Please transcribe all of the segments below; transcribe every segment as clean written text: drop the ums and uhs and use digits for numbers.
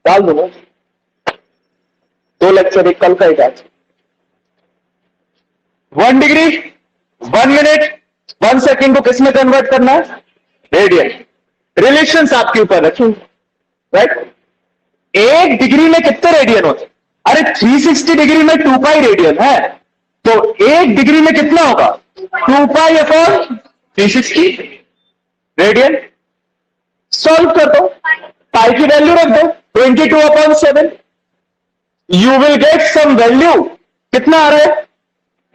डाल दूंगा, 2 लेक्चर, एक कल का एक आज। 1 डिग्री 1 मिनट 1 सेकेंड को किस में कन्वर्ट करना है? रेडियन। रिलेशंस आपके ऊपर रखेंगे, राइट। 1 डिग्री में कितने रेडियन होते? अरे 360 डिग्री में 2 पाई रेडियन है, तो 1 डिग्री में कितना होगा? 2 पाई अपॉन 360 रेडियन। सॉल्व कर दो, पाई की वैल्यू रख दो 22/7, you will get some value. कितना आ रहा है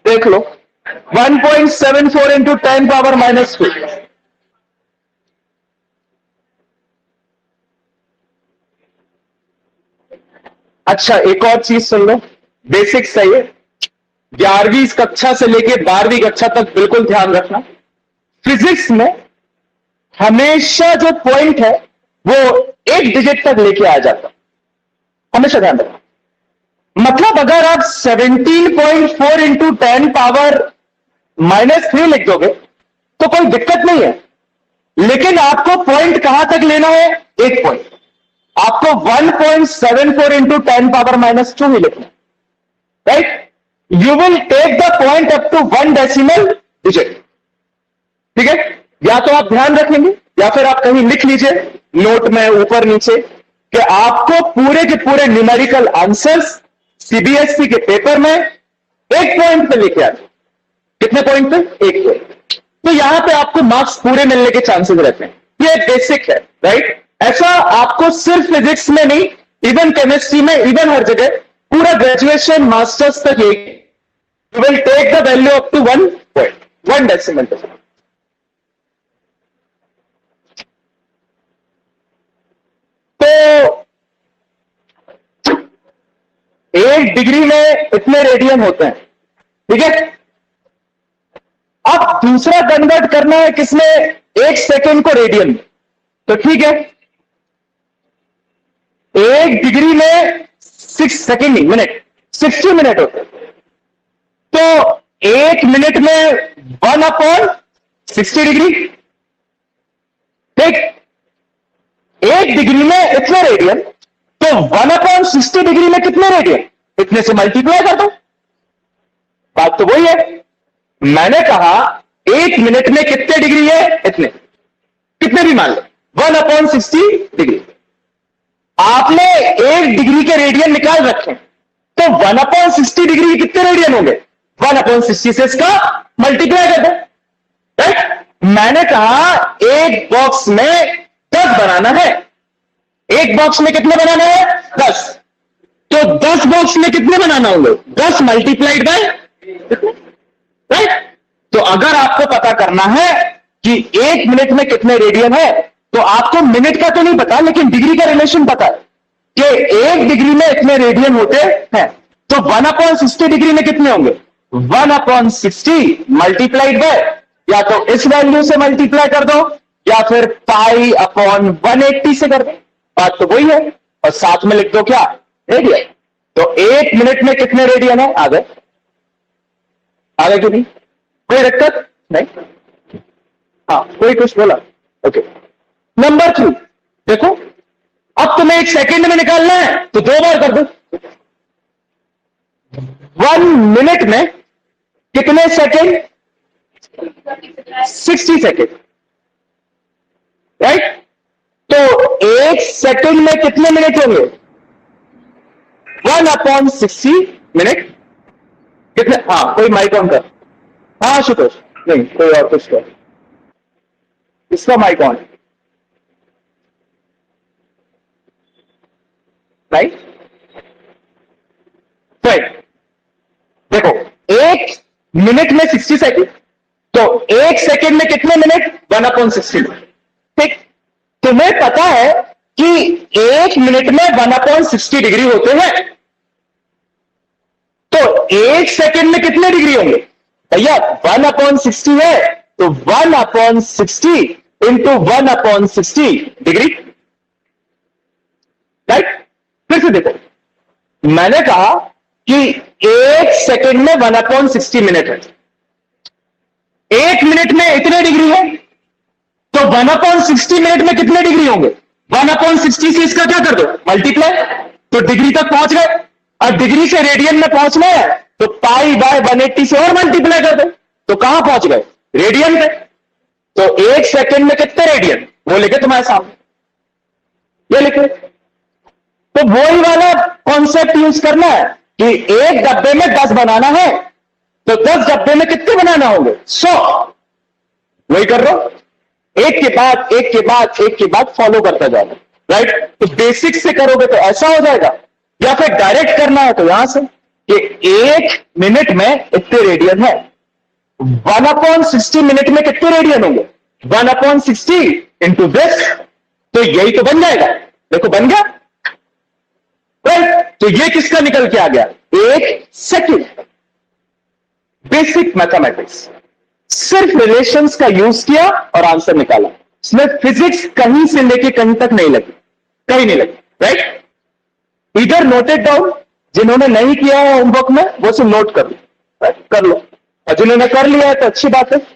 देख लो, 1.74 इंटू 10⁻⁻2। अच्छा, एक और चीज सुन लो, बेसिक सही है, 11वीं कक्षा से लेके 12वीं कक्षा तक बिल्कुल ध्यान रखना। फिजिक्स में हमेशा जो पॉइंट है वो 1 डिजिट तक लेके आ जाता, हमेशा ध्यान रखना। मतलब अगर आप 17.4 इंटू 10⁻⁻3 लिख दोगे तो कोई दिक्कत नहीं है, लेकिन आपको पॉइंट कहां तक लेना है? एक पॉइंट। आपको 1.74 इंटू 10⁻⁻2 ही लिखना, right. You will take the point up to 1 decimal digit, ठीक है। या तो आप ध्यान रखेंगे या फिर आप कहीं लिख लीजिए नोट में ऊपर नीचे कि आपको पूरे के पूरे न्यूमेरिकल आंसर्स सीबीएसई के पेपर में 1 पॉइंट पे लेके आते। कितने पॉइंट पे? 1 पॉइंट। तो यहां पे आपको मार्क्स पूरे मिलने के चांसेस रहते हैं, ये बेसिक है, राइट। ऐसा आपको सिर्फ फिजिक्स में नहीं, इवन केमिस्ट्री में, इवन हर जगह, पूरा ग्रेजुएशन मास्टर्स तक you will take the value up to 1 point, 1 decimal. तो 1 डिग्री में इतने रेडियन होते हैं, ठीक है। अब दूसरा कन्वर्ट करना है किसमें? 1 सेकेंड को रेडियन, तो ठीक है। 1 डिग्री में 6 सेकेंड नहीं, मिनट, 60 मिनट होते हैं। तो 1 मिनट में 1/60 डिग्री, ठीक। 1 डिग्री में इतने रेडियन, तो 1/60 डिग्री में कितने रेडियन? इतने से मल्टीप्लाई कर दो। बात तो वही है, मैंने कहा 1 मिनट में कितने डिग्री है? इतने, कितने भी मान लो, 1/60 डिग्री। आपने 1 डिग्री के रेडियन निकाल रखे, तो 1/60 डिग्री के कितने रेडियन होंगे? 1/60 से इसका मल्टीप्लाई कर दो, राइट। मैंने कहा एक बॉक्स में 10 बनाना है, एक बॉक्स में कितने बनाना है? 10। तो 10 बॉक्स में कितने बनाना होंगे? 10 मल्टीप्लाइड बाय, राइट। तो अगर आपको पता करना है कि 1 मिनट में कितने रेडियन है, तो आपको मिनट का तो नहीं पता, लेकिन डिग्री का रिलेशन पता है कि 1 डिग्री में इतने रेडियन होते हैं। तो 1/60 डिग्री में कितने होंगे? 1/60 मल्टीप्लाइड बाय, या तो इस वैल्यू से मल्टीप्लाई कर दो या फिर π/180 से कर दो, बात तो वही है। और साथ में लिख दो क्या? रेडियन। तो 1 मिनट में कितने रेडियन है? आगे आगे क्यों नहीं? कोई दिक्कत नहीं? हाँ, कोई कुछ बोला? ओके। नंबर 3 देखो, अब तुम्हें 1 सेकेंड में निकालना है तो 2 बार कर दो। 1 मिनट में कितने सेकेंड? 60 second, right. तो 1 सेकेंड में कितने मिनट होंगे? 1/60 मिनट। कितने? हाँ, कोई माइक ऑन कर। हाँ शुतोष, नहीं कोई और कुछ कर, इसका माइक ऑन, राइट। राइट, देखो 1 मिनट में 60 सेकेंड, तो 1 सेकेंड में कितने मिनट? 1/60, ठीक। तुम्हें पता है कि 1 मिनट में 1/60 डिग्री होते हैं, तो 1 सेकेंड में कितने डिग्री होंगे? भैया 1/60 है, तो 1/60 इंटू 1/60 डिग्री, राइट। फिर से देखो, मैंने कहा कि 1 सेकेंड में 1/60 मिनट है, 1 मिनट में इतने डिग्री है, तो 1/60 मिनट में कितने डिग्री होंगे? 1/60 से इसका क्या कर दो, मल्टीप्लाई, तो डिग्री तक पहुंच गए। अब डिग्री से रेडियन में पहुंचना है तो पाई बाय 180 से और मल्टीप्लाई कर दो, तो कहां पहुंच गए, रेडियन पे। तो 1 सेकेंड में कितने रेडियन, वो लिखे तुम्हारे सामने, ये लिखे। तो वही वाला कॉन्सेप्ट यूज करना है कि एक डब्बे में 10 बनाना है, तो 10 डब्बे में कितने बनाना होंगे, 100। वही कर रहा हूं, एक के बाद एक के बाद एक के बाद फॉलो करता जाना, राइट। तो बेसिक से करोगे तो ऐसा हो जाएगा, या फिर डायरेक्ट करना है तो यहां से कि 1 मिनट में इतने रेडियन है, 1/60 मिनट में कितने रेडियन होंगे, 1/60 इंटू दिस, तो यही तो बन जाएगा। देखो बन गया, राइट। तो ये किसका निकल के आ गया, 1 सेकेंड। बेसिक मैथमेटिक्स, सिर्फ रिलेशंस का यूज किया और आंसर निकाला। इसमें फिजिक्स कहीं से लेके कहीं तक नहीं लगी, कहीं नहीं लगी, राइट। इधर नोटेड डाउन, जिन्होंने नहीं किया है होमवर्क में वो सिर्फ नोट कर लो, कर लो, और जिन्होंने कर लिया है तो अच्छी बात है।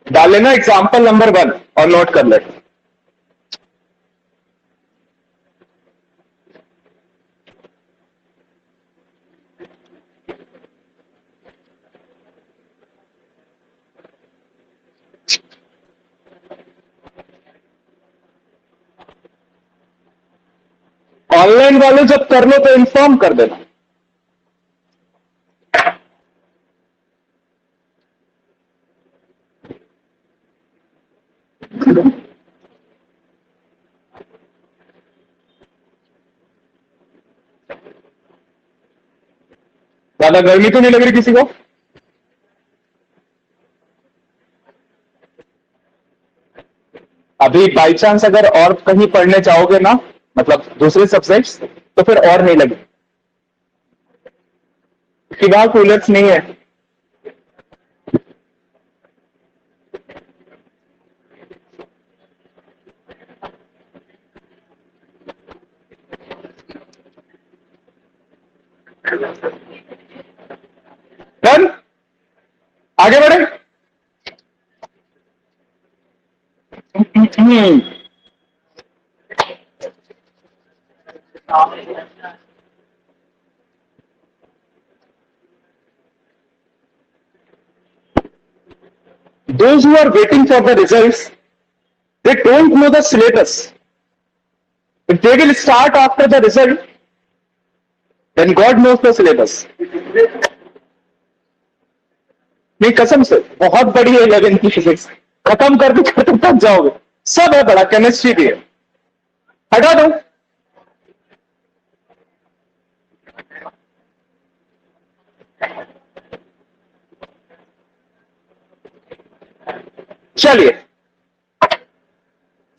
डाल लेना एग्जाम्पल नंबर 1 और नोट कर लेना। ऑनलाइन वाले जब कर लो तो इन्फॉर्म कर देना। ज्यादा गर्मी तो नहीं लग रही किसी को? अभी बाई चांस अगर और कहीं पढ़ने जाओगे ना, मतलब दूसरे सब्जेक्ट्स, तो फिर और नहीं लगे कि वहां कूलर्स नहीं है। डन, आगे बढ़े। Those who are waiting for the results, they don't know the syllabus. If they will start after the result, then God knows the syllabus. नहीं, कसम से बहुत बड़ी है 11th की फिजिक्स, खत्म कर भी खत्म तक जाओगे, सब है बड़ा, केमिस्ट्री भी है, हटा दो। चलिए,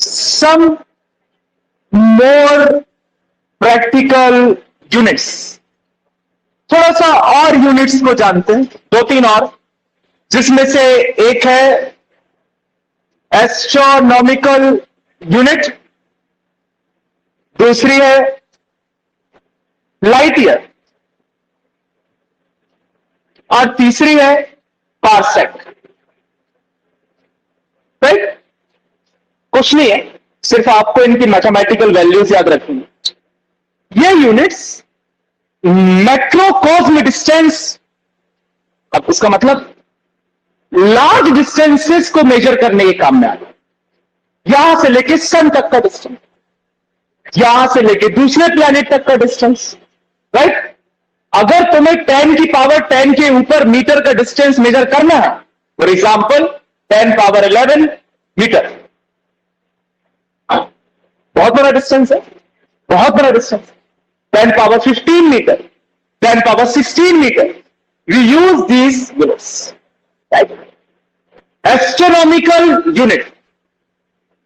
सम मोर प्रैक्टिकल यूनिट्स, थोड़ा सा और यूनिट्स को जानते हैं, 2-3 और, जिसमें से एक है एस्ट्रोनॉमिकल यूनिट, दूसरी है लाइट ईयर, और तीसरी है पारसेक। राइट, कुछ नहीं है, सिर्फ आपको इनकी मैथमेटिकल वैल्यूज याद रखनी है। ये यूनिट्स मैक्रोकॉस्म डिस्टेंस, अब उसका मतलब लार्ज डिस्टेंसेस को मेजर करने के काम में आते, यहां से लेके सन तक का डिस्टेंस, यहां से लेके दूसरे प्लैनेट तक का डिस्टेंस, राइट। अगर तुम्हें 10 की पावर 10 के ऊपर मीटर का डिस्टेंस मेजर करना है, फॉर एग्जाम्पल 10 पावर 11 मीटर, बहुत बड़ा डिस्टेंस है, बहुत बड़ा distance. 10 power 15 metre, 10 power 16 metre, we use these units, right. Astronomical unit,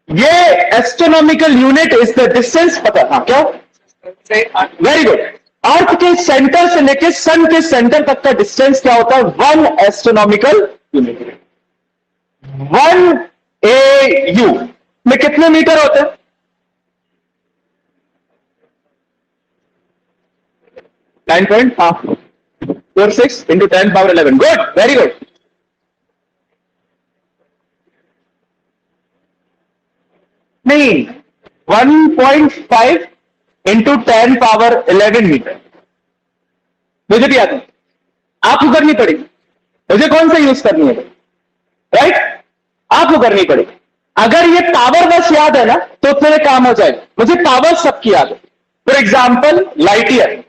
ये astronomical unit is the distance, पता, हाँ क्या, वेरी गुड। अर्थ के सेंटर से लेकर सन के सेंटर तक का डिस्टेंस क्या होता है? 1 एस्ट्रोनॉमिकल यूनिट। 1 AU में कितने मीटर होते हैं? 9.46 into 10 power 11। Good, very good. नहीं, 1.5 into 10 power 11 मीटर। मुझे भी आता है, आपको करनी पड़ेगी। मुझे कौन सा यूज करनी है? राइट, आपको करनी पड़ेगी। अगर ये पावर बस याद है ना तो उतने में काम हो जाएगा। मुझे पावर सबकी याद है। For example light year,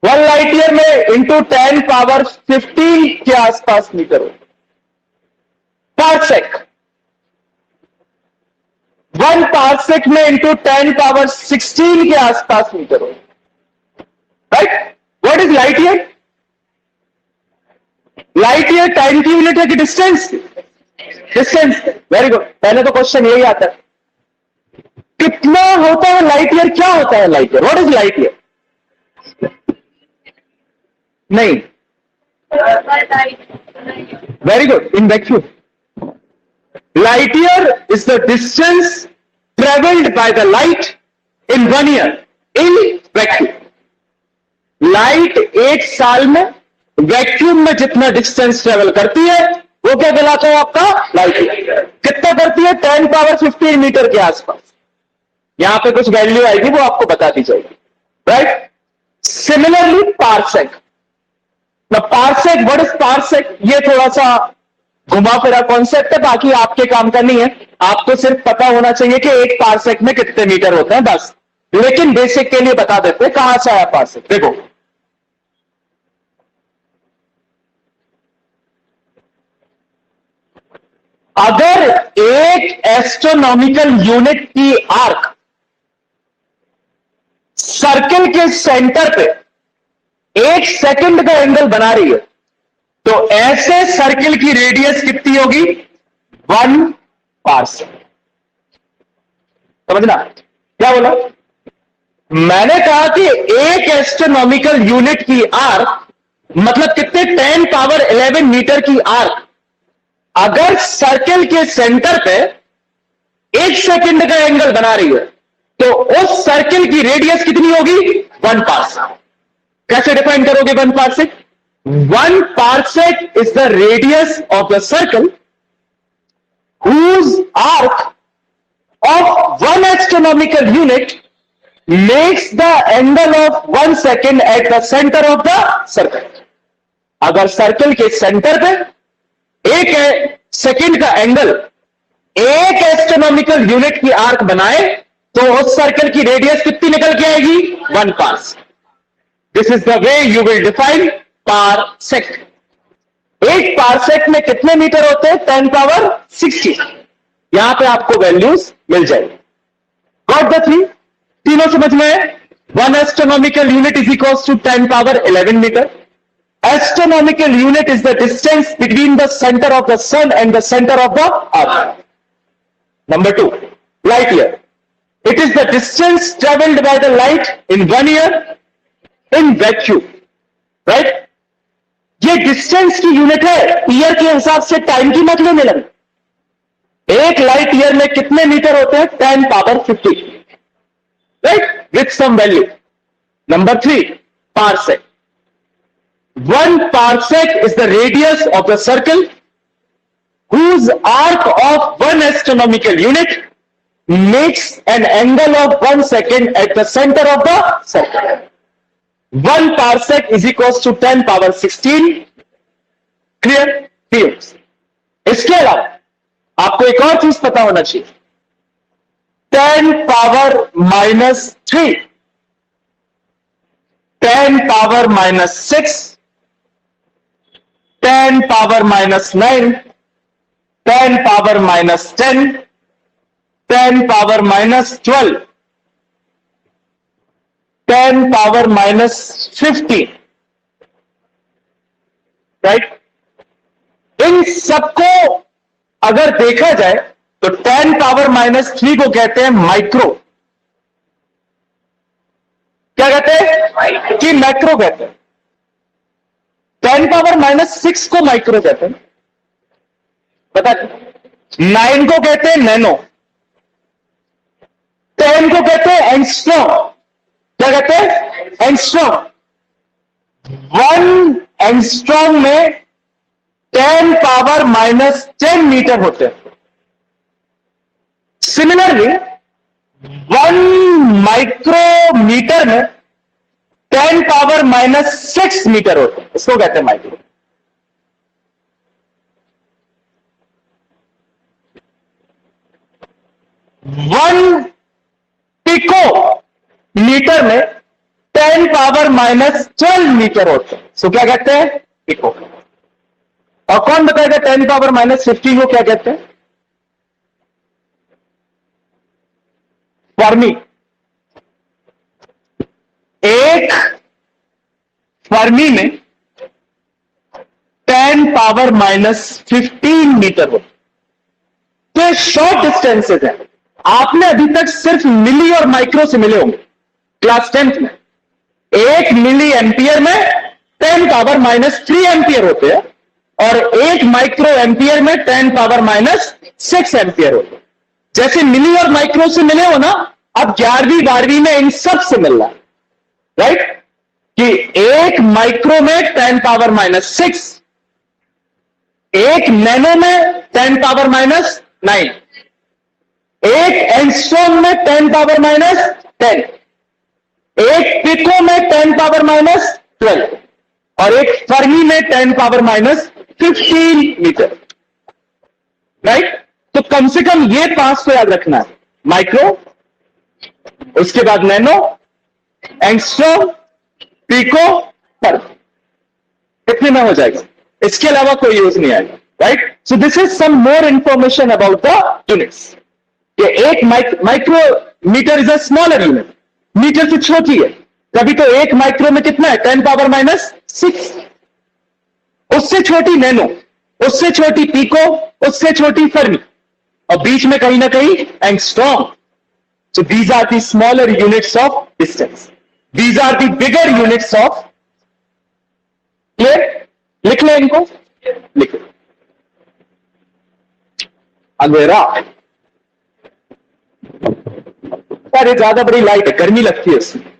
1 light year में इंटू 10 पावर 15 के आसपास मीटर हो। पारसेक, 1 पारसेक में इंटू 10 पावर 16 के आसपास मीटर हो। Right, what is light year? Light year time की यूनिट है कि डिस्टेंस? डिस्टेंस। वेरी गुड, पहले तो क्वेश्चन यही आता है, कितना होता है लाइट ईयर? क्या होता है light year? What is light year? नहीं, very good, in vacuum. Light year is the distance travelled by the light in 1 year in vacuum. Light एक साल में वैक्यूम में जितना डिस्टेंस ट्रेवल करती है वो क्या कहलाता है? आपका लाइट ईयर। कितना करती है? 10 पावर 15 मीटर के आसपास। यहां पे कुछ वैल्यू आएगी, वो आपको बता दी जाएगी। Right, similarly parsec. Parsec, what is parsec? ये थोड़ा सा घुमा फिरा कॉन्सेप्ट है, बाकी आपके काम का नहीं है। आपको सिर्फ पता होना चाहिए कि एक पारसेक में कितने मीटर होते हैं, बस। लेकिन बेसिक के लिए बता देते हैं कहां से आया पारसेक। देखो, अगर एक एस्ट्रोनॉमिकल यूनिट की आर्क सर्किल के सेंटर पे 1 सेकंड का एंगल बना रही है तो ऐसे सर्किल की रेडियस कितनी होगी? 1 पारसेक। समझना क्या बोला? मैंने कहा कि एक एस्ट्रोनॉमिकल यूनिट की आर्क मतलब कितने? 10 पावर 11 मीटर की आर्क अगर सर्किल के सेंटर पे 1 सेकंड का एंगल बना रही है तो उस सर्किल की रेडियस कितनी होगी? 1 पारसेक। कैसे डिफाइन करोगे 1 parsec? 1 parsec is the radius of the circle whose arc of 1 astronomical unit makes the angle of 1 second at the center of the circle। अगर सर्कल के सेंटर पे 1 सेकंड का angle 1 astronomical unit की arc बनाए तो उस circle की radius कितनी निकल के आएगी? 1 parsec. This is the way you will define parsec. 1 parsec में कितने मीटर होते हैं? 10 पावर 16। यहां पे आपको वैल्यूज मिल जाएगी। Got the 3? तीनों समझ में है? 1 astronomical unit is equal to 10 power 11 metre. Astronomical unit is the distance between the center of the sun and the center of the earth. Number 2, light year. It is the distance traveled by the light in 1 year in vacuum. Right? ये distance की unit है, year के हिसाब से time की मत लेने लगे। 1 लाइट ईयर में कितने मीटर होते हैं? 10 power 50। Right, with some value. Number 3, parsec. 1 parsec is the radius of the circle whose arc of 1 astronomical unit makes an angle of 1 second at the center of the circle. 1 parsec is equals to 10 power 16. Clear? Clear. इसके अलावा आपको एक और चीज पता होना चाहिए। 10 power -3, 10 power -6, 10 power -9, 10 power -10, 10 power -12, 10 power -15। Right, इन सबको अगर देखा जाए तो 10 पावर -3 को कहते हैं माइक्रो, क्या कहते हैं कि मैक्रो कहते हैं। 10⁻⁻6 को माइक्रो कहते हैं, पता है। 9 को कहते हैं नैनो, 10 को कहते हैं एंगस्ट्रॉम। क्या कहते हैं? एंगस्ट्रॉम। 1 एंगस्ट्रॉम में 10⁻⁻10 मीटर होते हैं। सिमिलरली 1 माइक्रोमीटर में 10⁻⁻6 मीटर होते हैं, इसको कहते हैं माइक्रो। वन पिको मीटर में 10⁻⁻12 मीटर होते हैं, सो क्या कहते हैं? पिको। और कौन बताएगा 10⁻⁻15 को क्या कहते हैं? फर्मी। एक फर्मी में 10⁻⁻15 मीटर होते। तो शॉर्ट डिस्टेंसेज है। आपने अभी तक सिर्फ मिली और माइक्रो से मिले होंगे क्लास 10th में। 1 मिली एम्पियर में 10⁻³ एम्पियर होते हैं और 1 माइक्रो एम्पियर में 10⁻⁻6 एम्पियर होते हैं। जैसे मिली और माइक्रो से मिले हो ना, अब 11वीं 12वीं में इन सब से मिल रहा है, राइट? कि 1 माइक्रो में 10⁻⁻6, 1 नैनो में 10⁻⁻9, 1 एंगस्ट्रॉम में 10⁻⁻10, 1 पिको में 10⁻⁻12 और 1 फर्मी में 10⁻⁻15 मीटर, राइट? तो कम से कम ये 5 तो याद रखना है। माइक्रो, उसके बाद नैनो, एंगस्ट्रॉम, पिको, फर्मी, इतने में हो जाएगा। इसके अलावा कोई यूज नहीं आएगा, right? So this is some more information about the units. ये एक micrometre is a smaller unit, metre से छोटी है, तभी तो 1 माइक्रो में कितना है? 10⁻⁻6। उससे छोटी नैनो, उससे छोटी पिको, उससे छोटी फर्मी, और बीच में कहीं ना कहीं angstrom. So these are the smaller units of distance, these are the bigger units of. Clear? लिख ले इनको, लिख लो। अंधेरा, अरे ज्यादा बड़ी लाइट है, गर्मी लगती है उसमें।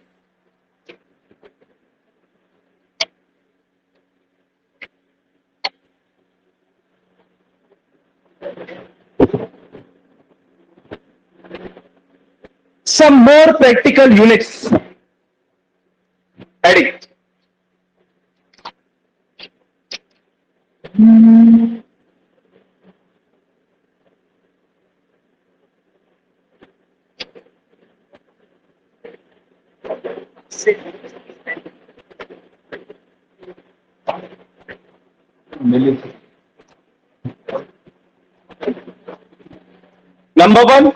Some more practical units. Adding. Number 1,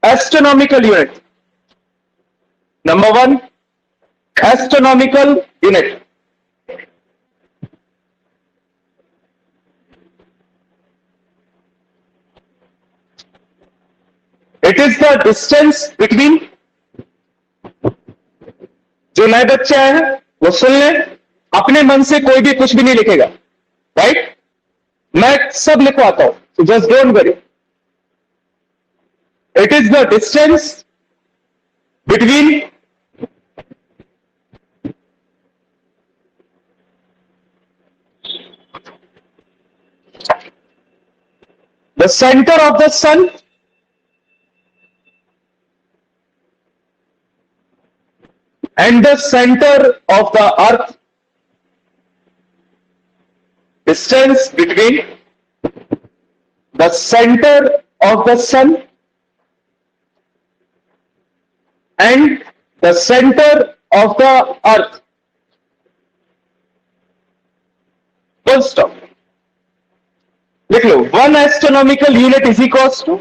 astronomical unit. Number 1, astronomical unit. It is the distance between, जो नए बच्चे आए हैं वो सुन लें, अपने मन से कोई भी कुछ भी नहीं लिखेगा, राइट? मैं सब लिखवाता हूं, so just don't worry. It is the distance between the center of the sun and the center of the earth. Distance between the center of the sun and the center of the earth. Full stop. लिख लो, 1 astronomical unit is equals to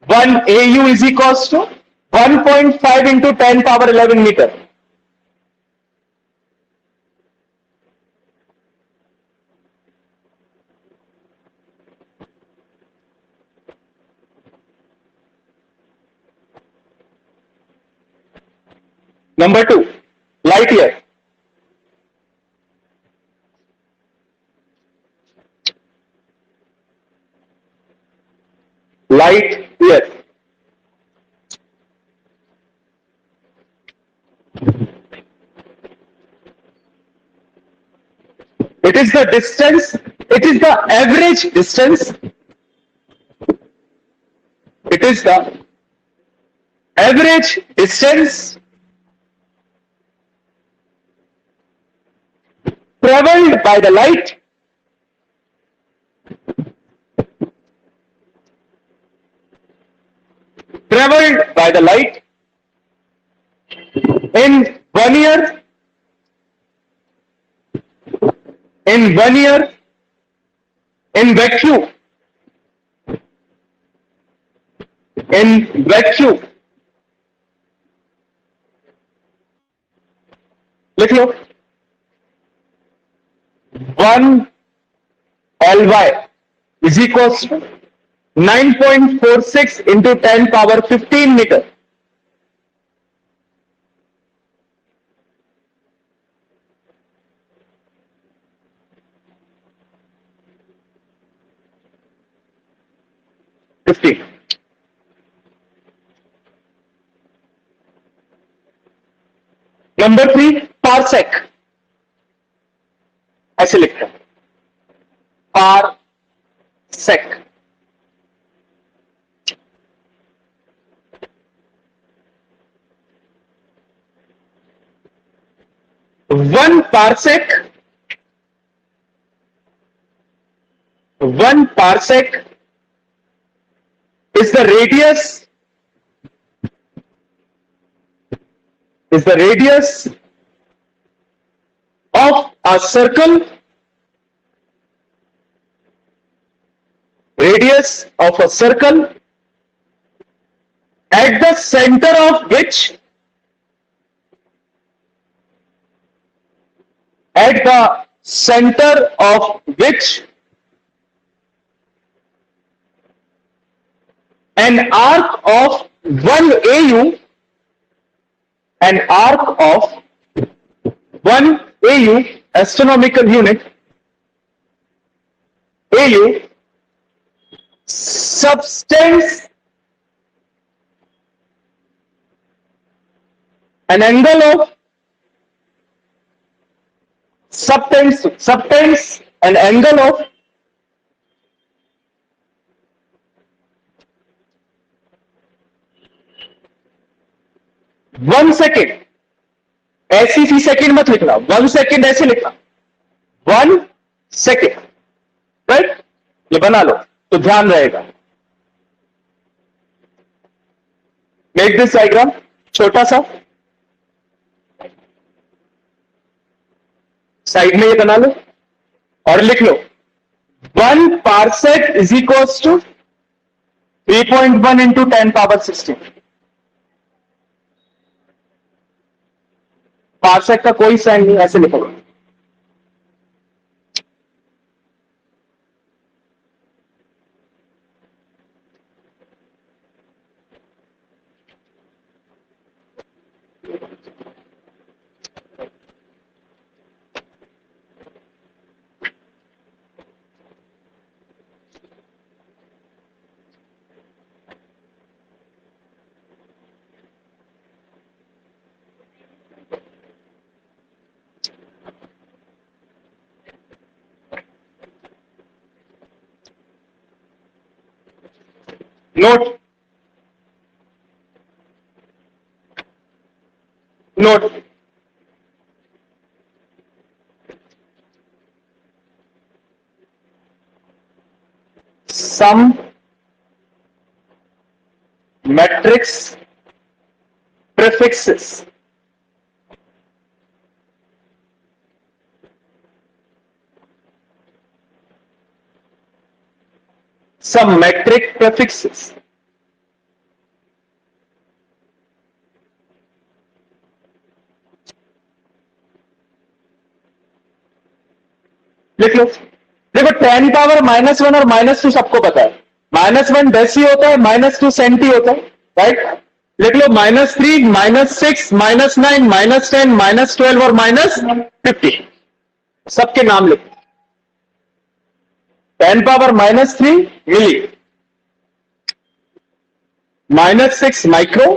1 AU is equals to 1.5 into 10⁻11 meter. Number 2, light year. Light year. It is the distance, it is the average distance, it is the average distance traveled by the light in 1 year, in vacuum, लिख लो 1 Ly is equals to 9.46 into 10 power 15 meter. Number 3, parsec. ऐसे लिखते हैं parsec. One parsec is the radius of a circle, at the center of which an arc of 1 AU, astronomical unit, AU, subtends an angle of 1 second. ऐसी सी second मत लिखना, 1 second ऐसे लिखना, 1 second. Right, ये बना लो तो ध्यान रहेगा. मेक दिस डायग्राम छोटा सा, साइड में ये बना लो और लिख लो 1 parsec is equals to 3.1 into 10 power 16. Parsec का कोई साइन नहीं, ऐसे लिखो. Note. Some matrix prefixes लिख लो. देखो 10 पावर -1 और -2 सबको पता है. -1 डेसी होता है, -2 सेंटी होता है. राइट, लिख लो -3, -6, -9, -10, -12 और -15 सबके नाम लिखो। 10⁻³ मिली, -6 माइक्रो,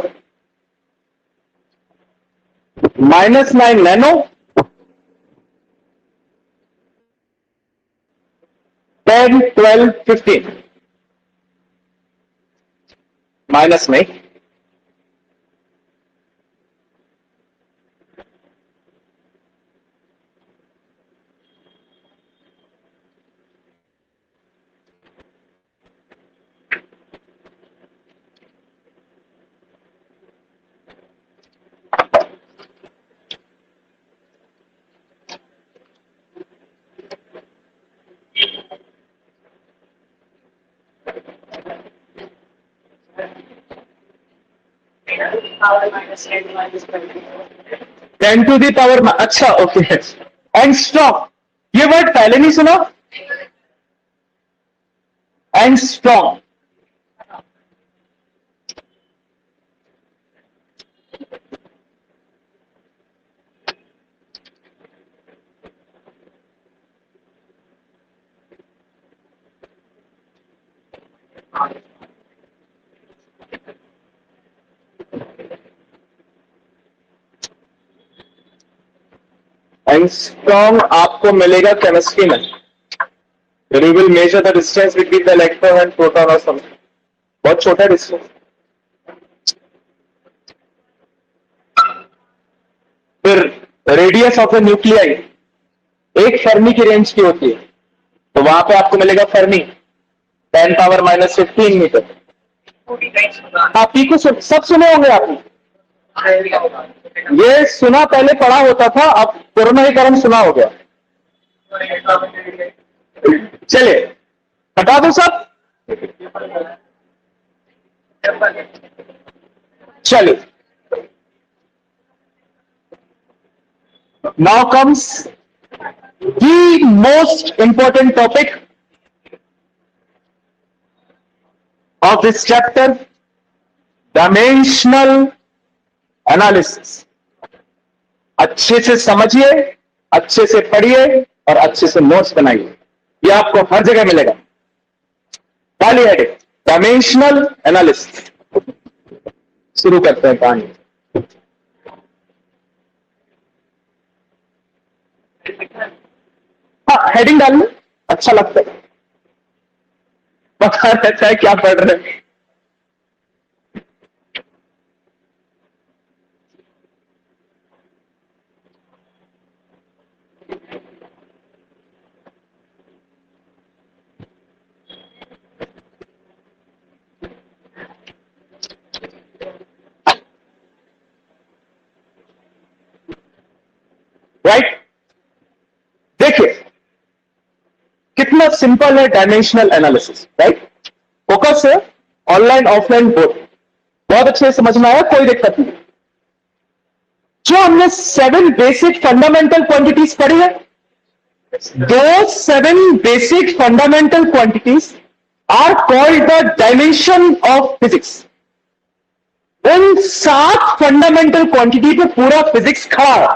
-9 नैनो, 10, 12, 15 माइनस में। -10⁻, अच्छा ओके। एंगस्ट्रॉम, ये वर्ड पहले नहीं सुना? एंगस्ट्रॉम, एंगस्ट्रॉम आपको मिलेगा केमिस्ट्री में। You will measure the distance between the electron and proton or something. बहुत छोटा डिस्टेंस। फिर radius of the nuclei 1 Fermi की रेंज की होती है, तो वहां पे आपको मिलेगा फर्मी 10⁻−15 मीटर। आप पी को सब सुने होंगे आपने, ये सुना पहले पढ़ा होता था, अब कोरोना के कारण सुना हो गया। चलिए हटा दो सब, चलिए now comes the most important topic of this chapter, dimensional analysis। अच्छे से समझिए, अच्छे से पढ़िए और अच्छे से नोट्स बनाइए, ये आपको हर जगह मिलेगा। पहली हेडिंग डायमेंशनल एनालिसिस। शुरू करते हैं कहानी। हाँ, हेडिंग डालना अच्छा लगता है, पता रहता है क्या पढ़ रहे हैं। राइट, देखिए कितना सिंपल है डायमेंशनल एनालिसिस। राइट, फोकस है ऑनलाइन ऑफलाइन बोथ, बहुत अच्छे से समझना है, कोई दिक्कत नहीं। जो हमने 7 बेसिक फंडामेंटल क्वांटिटीज पढ़ी है, those 7 basic fundamental quantities are called the dimension of physics। उन 7 फंडामेंटल क्वांटिटी पे पूरा फिजिक्स खड़ा है,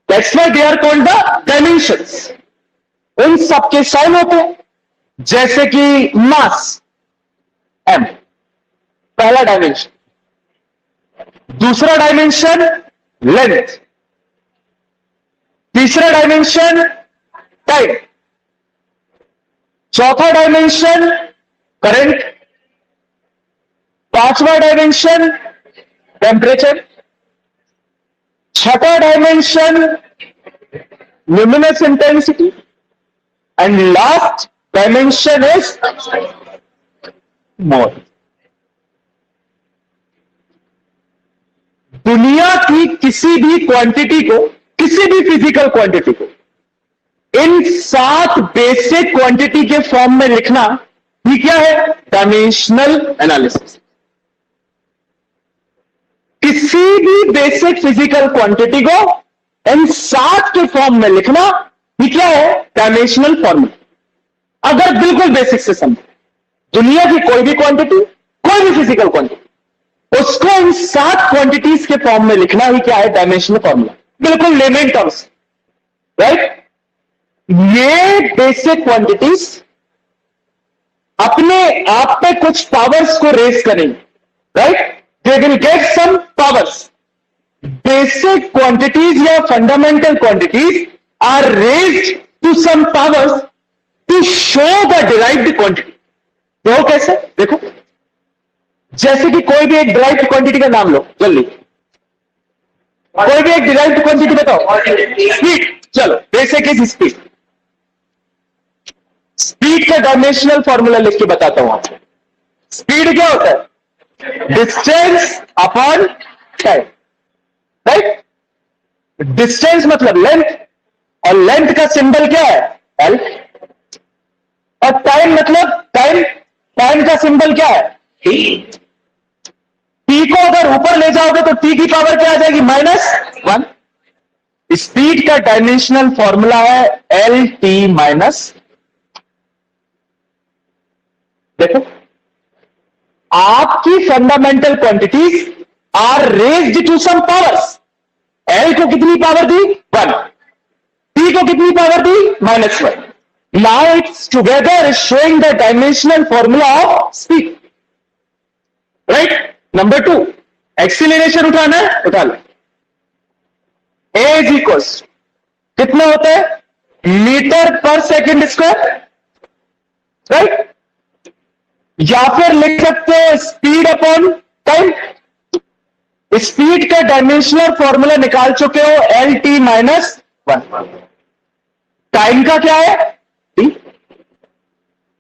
that's why they are called the dimensions। उन सबके साइन होते हैं, जैसे कि मास m पहला डायमेंशन, दूसरा डायमेंशन लेंथ, तीसरा डायमेंशन टाइम, चौथा डायमेंशन करंट, पांचवा डायमेंशन टेम्परेचर, छठा dimension luminous intensity, and last dimension is mole. दुनिया की किसी भी क्वांटिटी को, किसी भी फिजिकल क्वांटिटी को इन 7 बेसिक क्वांटिटी के फॉर्म में लिखना, ये क्या है? Dimensional analysis. किसी भी बेसिक फिजिकल क्वांटिटी को इन 7 के फॉर्म में लिखना, ये क्या है? Dimensional formula. अगर बिल्कुल बेसिक से समझे, दुनिया की कोई भी क्वांटिटी, कोई भी फिजिकल क्वांटिटी, उसको इन 7 क्वांटिटीज के फॉर्म में लिखना ही क्या है? डायमेंशनल फॉर्मूला, बिल्कुल लेमन टर्म्स, राइट? ये बेसिक क्वांटिटीज अपने आप पे कुछ पावर्स को रेज करेंगे, right? They will get some powers. Basic quantities या fundamental quantities are raised to some powers to show the derived quantity. वो कैसे? देखो, जैसे कि कोई भी एक डिराइव्ड क्वांटिटी का नाम लो जल्दी. कोई भी एक डिराइव्ड क्वांटिटी बताओ. स्पीड. चलो, बेसिक इज स्पीड. स्पीड का डायमेंशनल फॉर्मूला लिख के बताता हूं आपको. स्पीड क्या होता है? Distance upon time, right? Distance मतलब लेंथ, और लेंथ का सिंबल क्या है? एल. और टाइम मतलब टाइम, टाइम का सिंबल क्या है? टी. टी को अगर ऊपर ले जाओगे तो टी की पावर क्या आ जाएगी? -1. स्पीड का डायमेंशनल फॉर्मूला है एल टी माइनस. देखो, आपकी fundamental quantities are raised to some powers. L को कितनी पावर दी? 1. टी को कितनी पावर दी? -1. Now it's together showing the dimensional formula of speed, right? Number 2, acceleration उठाना है, उठा लो. ए इज इक्वल्स कितना होता है? मीटर पर सेकेंड स्क्वायर, राइट? या फिर लिख सकते हैं स्पीड अपॉन टाइम. स्पीड का डायमेंशनल फॉर्मूला निकाल चुके हो, एल टी -1. टाइम का क्या है? टी.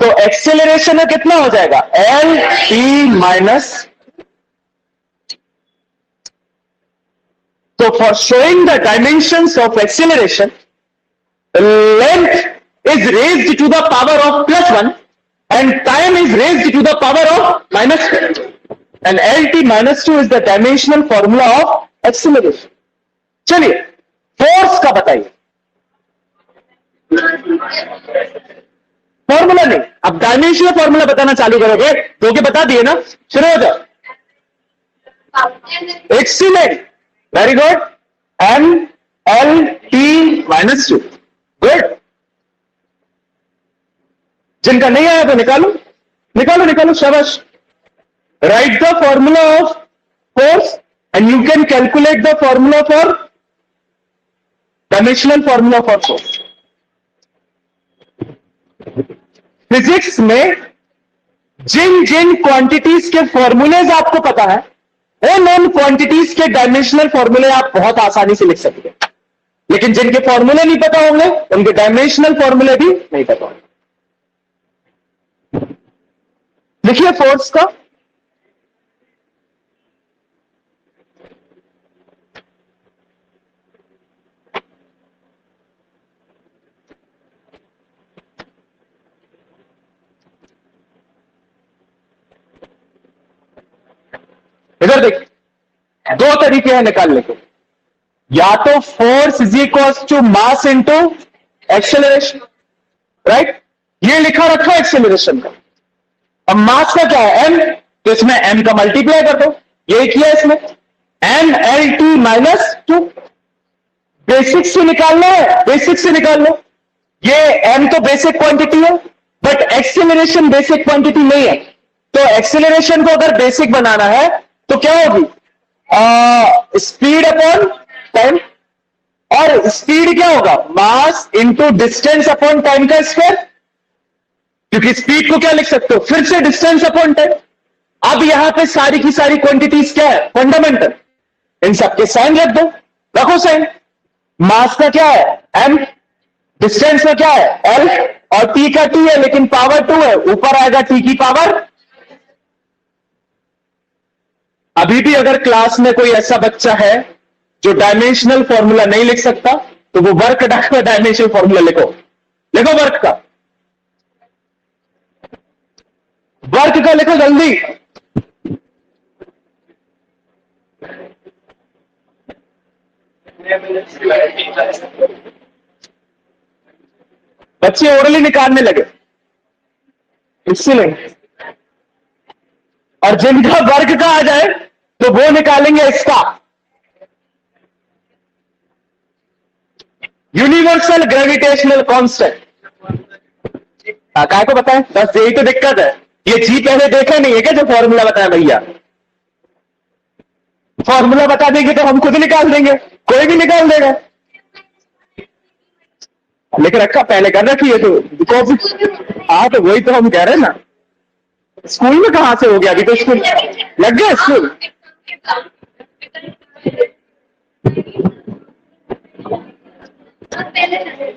तो एक्सेलरेशन में कितना हो जाएगा? L T minus. So for showing the dimensions of acceleration, length is raised to the power of +1 and time is raised to the power of -2. And LT -2 is the dimensional formula of acceleration. चलिए, force का बताइए. Formula नहीं, अब dimensional formula बताना चालू करोगे तो क्या बता दिए ना? शुरू हो जाओ. Excellent. Very good. M L T -2. Good. जिनका नहीं आया तो निकालो, निकालो, निकालो, शाबाश. Write the formula of force and you can calculate the formula for dimensional formula for force. Physics में जिन जिन क्वांटिटीज के फॉर्मूलेज आपको पता है, उन क्वांटिटीज के डायमेंशनल फॉर्मूले आप बहुत आसानी से लिख सकते हैं. लेकिन जिनके फॉर्मूले नहीं पता होंगे उनके डायमेंशनल फॉर्मूले भी नहीं पता होंगे. लिखिए फोर्स का. इधर देखिए, 2 तरीके हैं निकालने के. या तो force is equals to mass into acceleration, right? ये लिखा रखा है एक्सेलरेशन का. अब मास का क्या है? एम. तो इसमें एम का मल्टीप्लाई कर दो. यही किया इसमें. M L T -2. बेसिक से निकालना है, बेसिक से निकाल लो. ये एम तो बेसिक क्वांटिटी है, बट एक्सेलरेशन बेसिक क्वांटिटी नहीं है. तो एक्सेलरेशन को अगर बेसिक बनाना है तो क्या होगी? Speed upon time. और स्पीड क्या होगा? Mass into distance upon time का स्क्वायर. क्योंकि स्पीड को क्या लिख सकते हो? फिर से डिस्टेंस अपॉन टाइम. अब यहां पे सारी की सारी क्वांटिटीज क्या है? फंडामेंटल. इन सबके साइन रख दो. रखो साइन. मास का क्या है? एम. डिस्टेंस का क्या है? एल. और टी का टी है लेकिन पावर 2 है, ऊपर आएगा टी की पावर. अभी भी अगर क्लास में कोई ऐसा बच्चा है जो डायमेंशनल फॉर्मूला नहीं लिख सकता तो वो वर्क का डायमेंशनल फॉर्मूला लिखो. लिखो वर्क का. वर्क का लिखो जल्दी. बच्चे ओरली निकालने लगे इसलिए. और जिनका वर्ग का आ जाए तो वो निकालेंगे इसका यूनिवर्सल ग्रेविटेशनल कांस्टेंट। काय को बताएं, बस यही तो दिक्कत है, ये जी पहले देखा नहीं है क्या जो फॉर्मूला बताया भैया? फॉर्मूला बता देंगे तो हम खुद निकाल देंगे, कोई भी निकाल देगा। लेकिन रखा पहले कर रखी है तो कॉपी। हाँ तो वही तो हम कह रहे हैं ना, स्कूल में कहां से हो गया? अभी तो स्कूल लग गया स्कूल।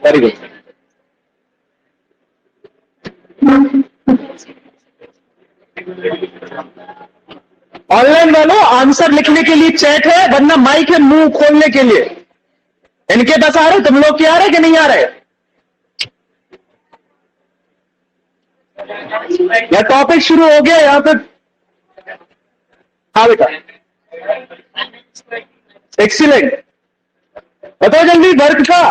Very good. ऑनलाइन वालों आंसर लिखने के लिए चैट है, वरना माइक है मुंह खोलने के लिए। इनके पास आ रहे, तुम लोग क्या आ रहे कि नहीं आ रहे? या टॉपिक शुरू हो गया यहां पे? हाँ बेटा, एक्सीलेंट। बताओ जल्दी वर्क का।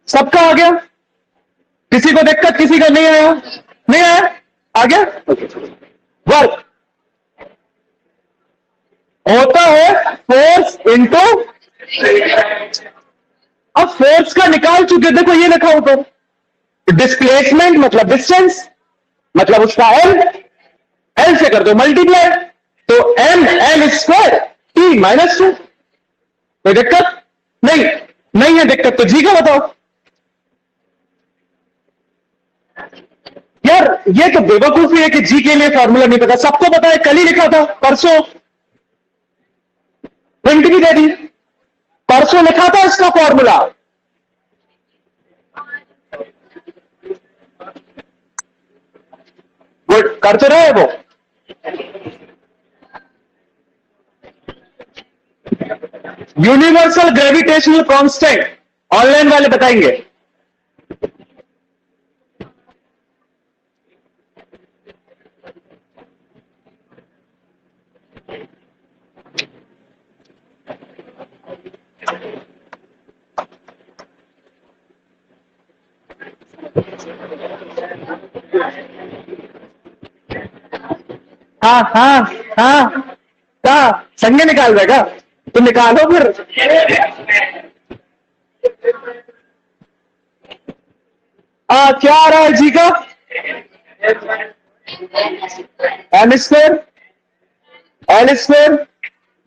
सबका आ गया? किसी को दिक्कत, किसी का नहीं आया? नहीं आया? आ गया? वर्क होता है फोर्स इंटू, अब फोर्स का निकाल चुके, देखो ये लिखा ऊपर, डिस्प्लेसमेंट मतलब डिस्टेंस, मतलब उसका एल, एल से कर दो मल्टीप्लाई, तो M L square T minus 2। कोई दिक्कत नहीं? नहीं है दिक्कत तो जी का बताओ। यार ये तो बेवकूफी है कि जी के लिए फॉर्मूला नहीं पता। सबको पता है, कल ही लिखा था, परसों प्रिंट भी दे दी, परसों लिखा था इसका फॉर्मूला। वो करते रहे वो। यूनिवर्सल ग्रेविटेशनल कांस्टेंट ऑनलाइन वाले बताएंगे। हाँ हाँ हाँ, क्या संगे निकाल देगा? तो निकालो फिर। क्या आ रहा है जी का? एम स्क्वायर, एल स्क्वायर,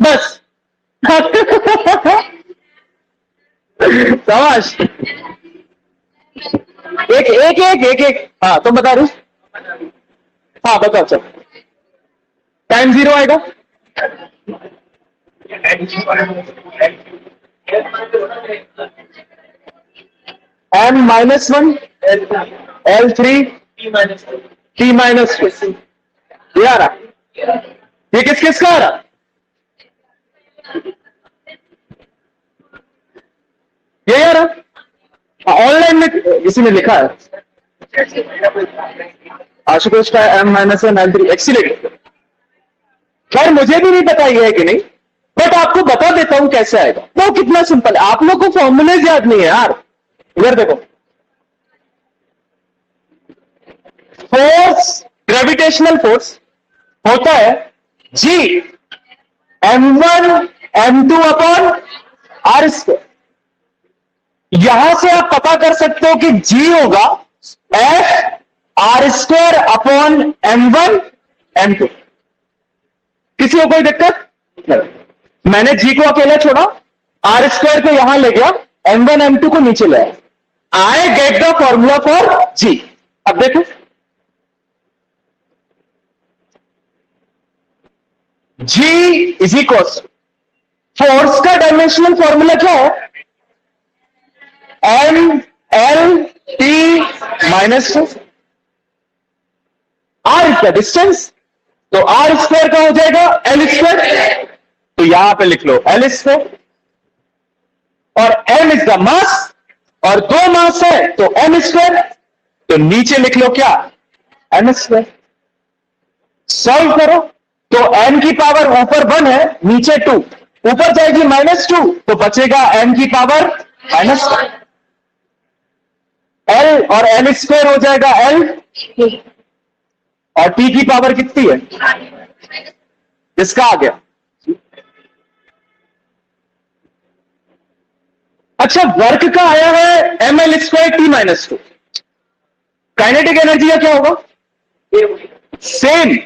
बस। शाबाश। एक एक एक एक एक, हाँ तुम बता रही? हाँ बताओ। चल टाइम जीरो आएगा। M minus 1, L 3, T minus 2। ये आ रहा, ये किस किस का आ रहा? ये आ रहा ऑनलाइन में, किसी ने लिखा है आशुतोष का एम माइनस 1 एल 3 एक्सीलेंट। खैर मुझे भी नहीं पता ये है कि नहीं, बट आपको बता देता हूं कैसे आएगा। वो कितना सिंपल है, आप लोग को फॉर्मूलेज याद नहीं है यार। इधर देखो, फोर्स, ग्रेविटेशनल फोर्स होता है जी m1 m2 upon are square. यहां से आप पता कर सकते हो कि जी होगा F R square upon m1 m2। किसी को कोई दिक्कत नहीं? मैंने जी को अकेला छोड़ा, आर स्क्वायर को यहां ले गया, m1 m2 को नीचे ले आया। I get the formula for G. अब देखो, जी इज इक्वल, फोर्स का डायमेंशनल फॉर्मूला क्या है? M L T minus 2। R is the distance, तो आर स्क्वायर का हो जाएगा एल स्क्वायर, तो यहां पे लिख लो एल स्क्वायर। और एम इज द मास, और दो मास है तो एम स्क्वायर, तो नीचे लिख लो क्या? M square. सॉल्व करो तो m की पावर ऊपर 1 है, नीचे 2, ऊपर जाएगी -2, तो बचेगा m की पावर -1। एल और एल स्क्वायर हो जाएगा एल, और टी की पावर कितनी है, इसका आ गया। अच्छा, वर्क का आया है M L square T minus two, kinetic energy का क्या होगा, सेम,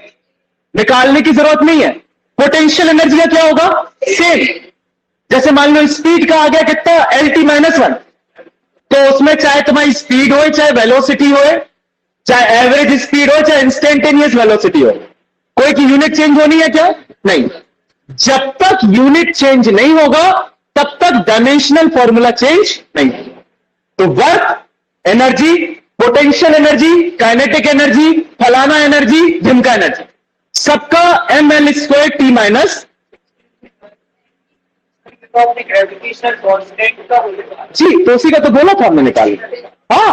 निकालने की जरूरत नहीं है। पोटेंशियल एनर्जी का क्या होगा, सेम। जैसे मान लो स्पीड का आ गया कितना, एल टी माइनस वन, तो उसमें चाहे तुम्हारी स्पीड हो, चाहे वेलोसिटी हो, चाहे एवरेज स्पीड हो, चाहे इंस्टेंटेनियस वेलोसिटी हो, कोई की यूनिट चेंज होनी है क्या, नहीं। जब तक यूनिट चेंज नहीं होगा तब तक डायमेंशनल फॉर्मूला चेंज नहीं। तो work, energy, potential energy, kinetic energy, फलाना एनर्जी, ढिमका एनर्जी, सबका M L square T minus gravitational constant का होगा जी, तो उसी का तो बोला था हमने निकाल। हाँ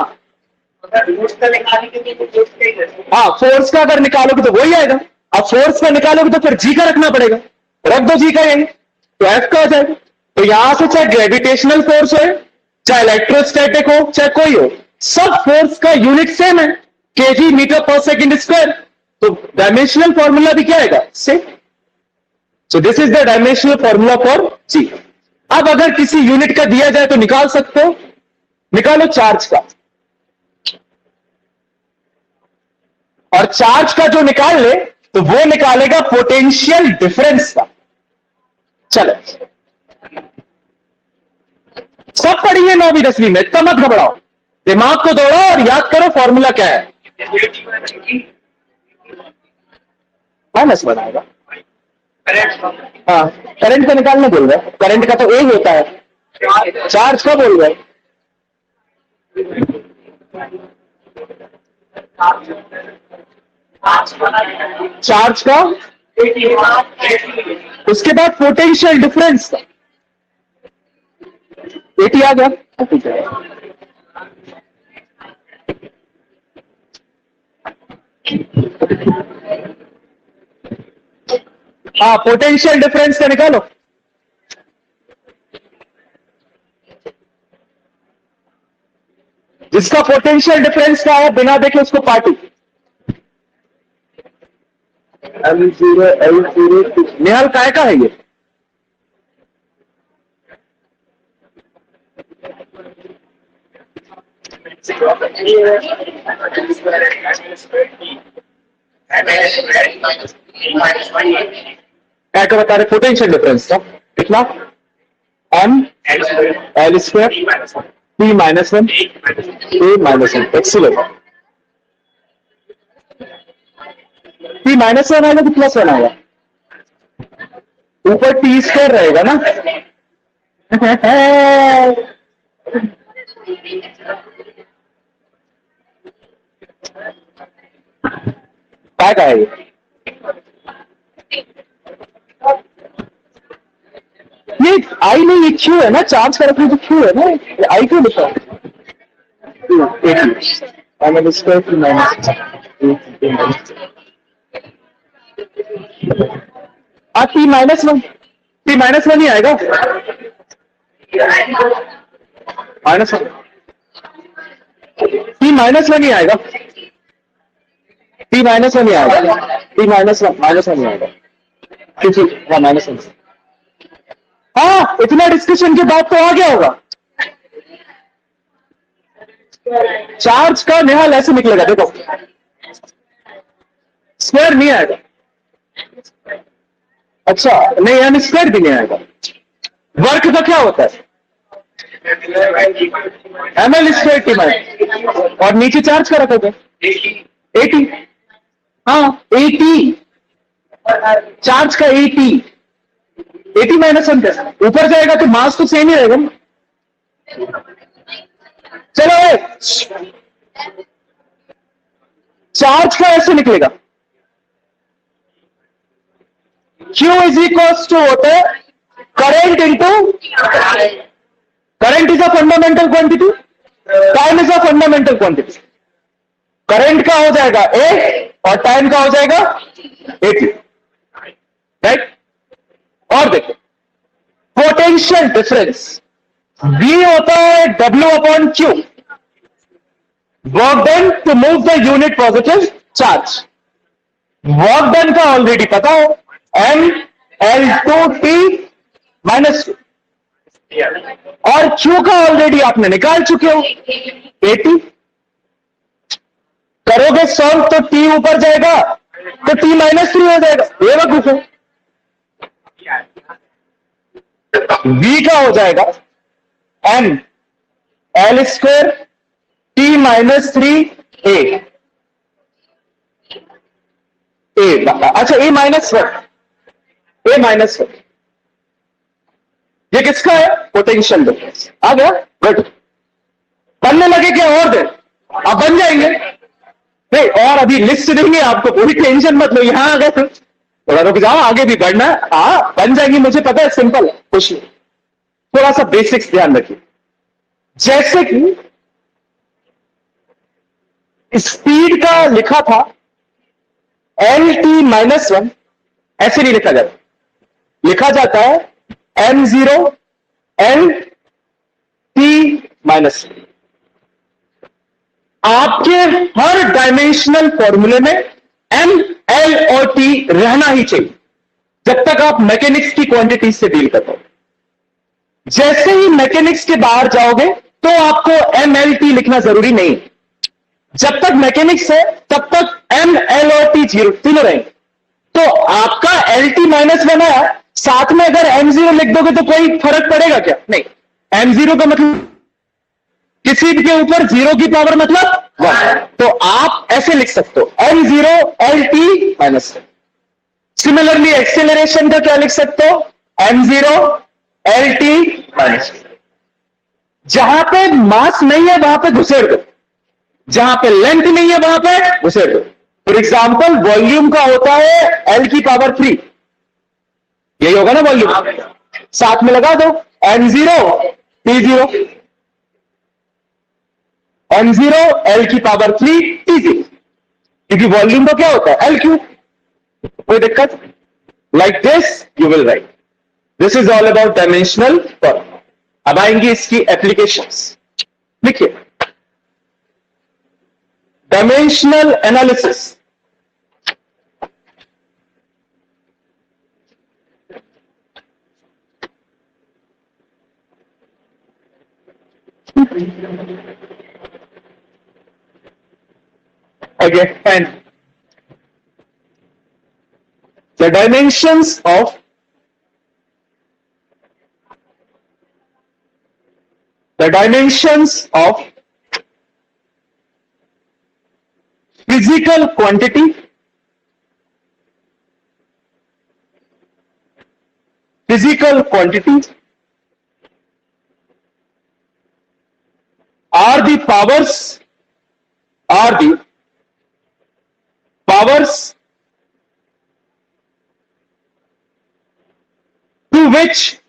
फोर्स का निकालने के लिए तो फोर्स का ही रहता है। हाँ, फोर्स का अगर निकालोगे तो वही आएगा। अब फोर्स का निकालोगे तो फिर जी का रखना पड़ेगा, रख दो जी का यही, तो एफ का हो जाएगा। तो यहां से चाहे ग्रेविटेशनल फोर्स हो, चाहे इलेक्ट्रोस्टैटिक हो, चाहे कोई हो, सब फोर्स का यूनिट सेम है, KG metre per second square. तो डायमेंशनल फॉर्मूला भी क्या आएगा, सेम। So this is the dimensional formula for G. अब अगर किसी यूनिट का दिया जाए तो निकाल सकते हो, निकालो चार्ज का, और चार्ज का जो निकाल ले तो वो निकालेगा पोटेंशियल डिफरेंस का। चलो, सब पढ़िए 9वीं 10वीं में, इतना मत घबराओ, दिमाग को दौड़ाओ और याद करो फॉर्मूला क्या है। माइनस बनाएगा, हाँ, करंट का निकालने बोल रहे, करंट का तो ए होता है, चार्ज का बोल रहे। चार्ज का, उसके बाद पोटेंशियल डिफरेंस का, एटी आ गया। हाँ, पोटेंशियल डिफरेंस का निकालो। जिसका पोटेंशियल डिफरेंस का है बिना देखे उसको पार्टी। L0 निहाल काय का है ये, क्या का बता रहे, पोटेंशियल डिफरेंस का कितना, M L square P minus one A minus one, excellent. P minus one आएगा तो प्लस वन आएगा, ऊपर टी स्क्वायर रहेगा ना। क्या का है ये आई नहीं, ये क्यू है ना, चार्ज का रखने तो क्यू है ना, ये आई क्यों लिखा है, टी माइनस वन ही आएगा, minus one, T minus one ही आएगा, टी माइनस वन ही आएगा, टी माइनस वन ही आएगा, हाँ माइनस वन। हाँ, इतना डिस्कशन के बाद तो आ गया होगा। चार्ज का निहाल ऐसे निकलेगा, देखो स्क्वायर नहीं आएगा, अच्छा नहीं, एम स्क्वायर भी नहीं आएगा। वर्क का क्या होता है, M L square T minus, और नीचे चार्ज का रखोगे 80, हाँ 80, चार्ज का 80 माइनस वन कैसे ऊपर जाएगा, तो मास तो सेम ही रहेगा ना। चलो, चार्ज का ऐसे निकलेगा, Q इज इक्वल्स टू होता है current into, current is a fundamental quantity, time is a fundamental quantity. Current का हो जाएगा ए और टाइम का हो जाएगा 80, राइट। और देखो पोटेंशियल डिफरेंस V होता है W upon Q, work done to move the unit positive charge. Work done का ऑलरेडी पता हो, mL2t -2, और Q का ऑलरेडी आपने निकाल चुके हो, AT। करोगे सॉल्व तो T ऊपर जाएगा तो T -3 हो जाएगा, ये वक्त है। V का हो जाएगा mL² T -3 A। अच्छा, A -1, ये किसका है? Potential difference. आ गया, गुड। बनने लगे क्या और देर? अब बन जाएंगे नहीं, और अभी लिस्ट देंगे आपको, कोई टेंशन मत लो। यहां आ गए थोड़ा रुक जाओ, आगे भी बढ़ना है। हाँ बन जाएंगी, मुझे पता है, सिंपल है, कुछ नहीं। थोड़ा सा बेसिक्स ध्यान रखिए। जैसे कि स्पीड का लिखा था LT -1, ऐसे नहीं लिखा जाता, लिखा जाता है m0 LT -1। आपके हर डायमेंशनल फॉर्मूले में M, L और T रहना ही चाहिए जब तक आप मैकेनिक्स की क्वांटिटी से डील करते हो। जैसे ही मैकेनिक्स के बाहर जाओगे तो आपको M, L, T लिखना जरूरी नहीं। जब तक मैकेनिक्स है तब तक M, L और T जीरो तीनों रहेंगे। तो आपका LT -1 आया, साथ में अगर M0 लिख दोगे तो कोई फर्क पड़ेगा क्या? नहीं। M0 का मतलब किसी के ऊपर 0 की पावर मतलब 1, तो आप ऐसे लिख सकते हो M0 LT -1। सिमिलरली एक्सेलरेशन का क्या लिख सकते हो? M0 LT -1। जहां पे मास नहीं है वहां पे घुसेड़ दो, जहां पे लेंथ नहीं है वहां पे घुसेड़ दो। फॉर एग्जाम्पल वॉल्यूम का होता है L की पावर 3, यही होगा ना वॉल्यूम, साथ में लगा दो M0 T0, M0 L की पावर 3 T0, क्योंकि वॉल्यूम का क्या होता है L3। कोई दिक्कत? Like this you will write, this is all about dimensional formula. अब आएंगी इसकी एप्लीकेशंस। लिखिए, dimensional analysis. Again, and the dimensions of physical quantity, are the powers to which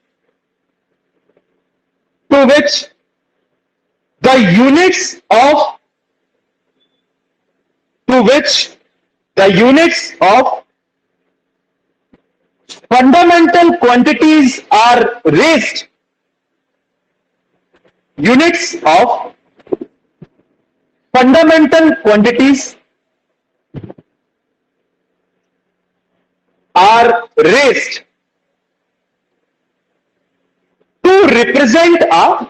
the units of fundamental quantities are raised. Units of fundamental quantities are raised to represent a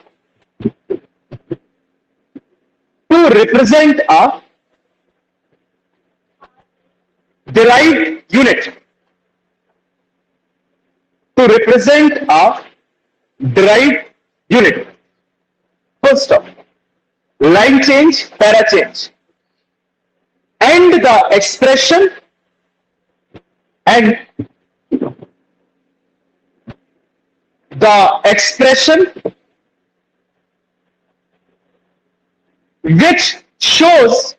derived unit. Full stop. Line change, para change, and the expression which shows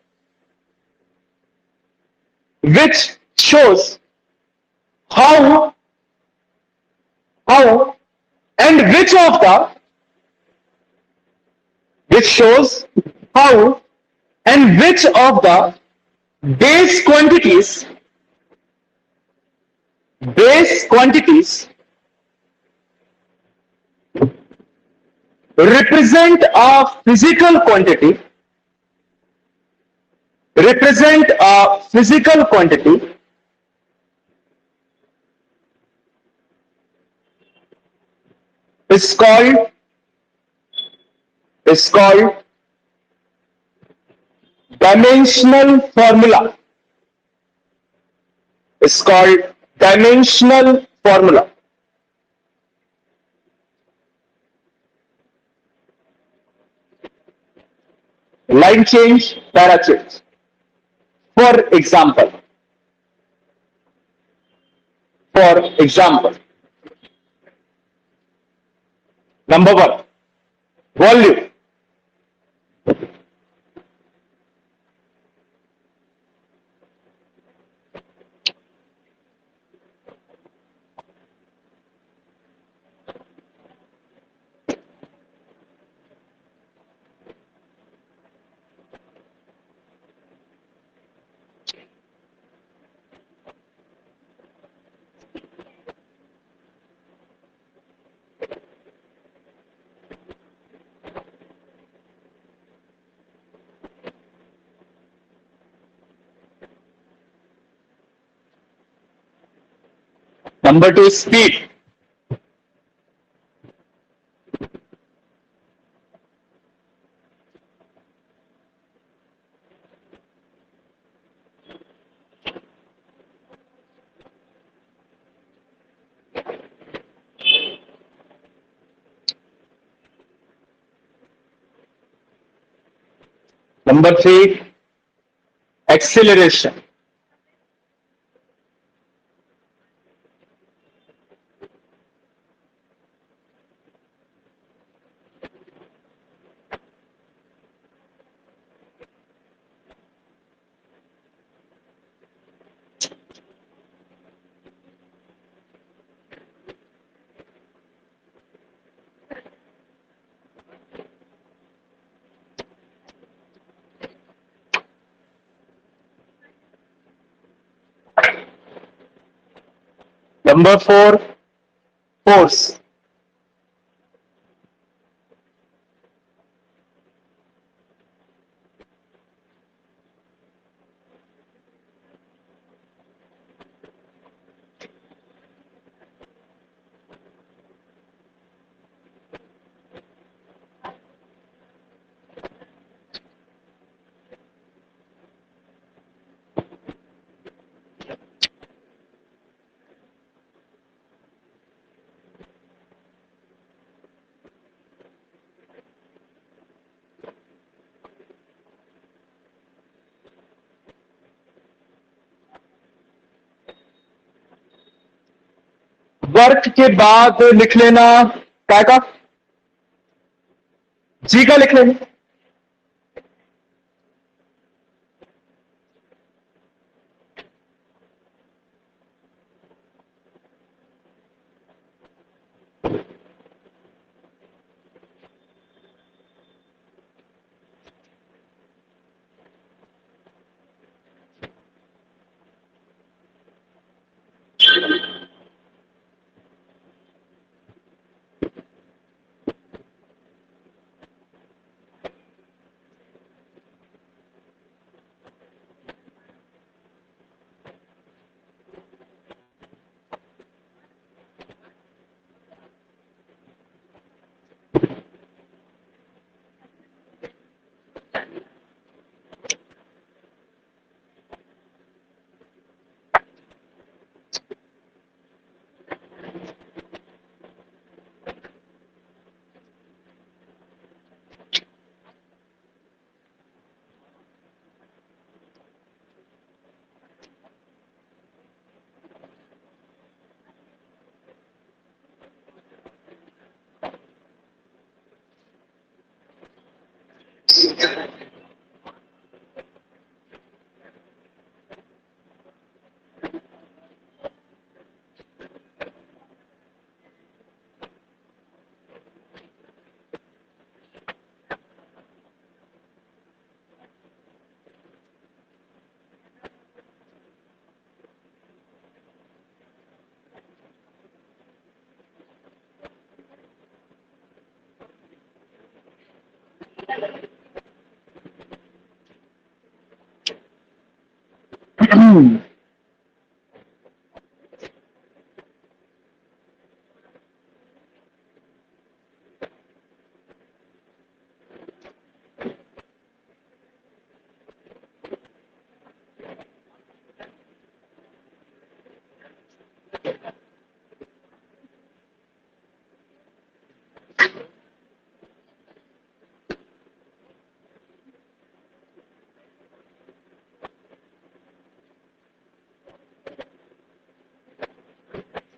how and which of the base quantities represent a physical quantity represent a physical quantity is called dimensional formula. Is called dimensional formula. Line change, para change. For example, number one, volume. Number two, speed. Number three, acceleration. Number four, force. Work के बाद लिख लेना क्या का, जी का लिख लेना.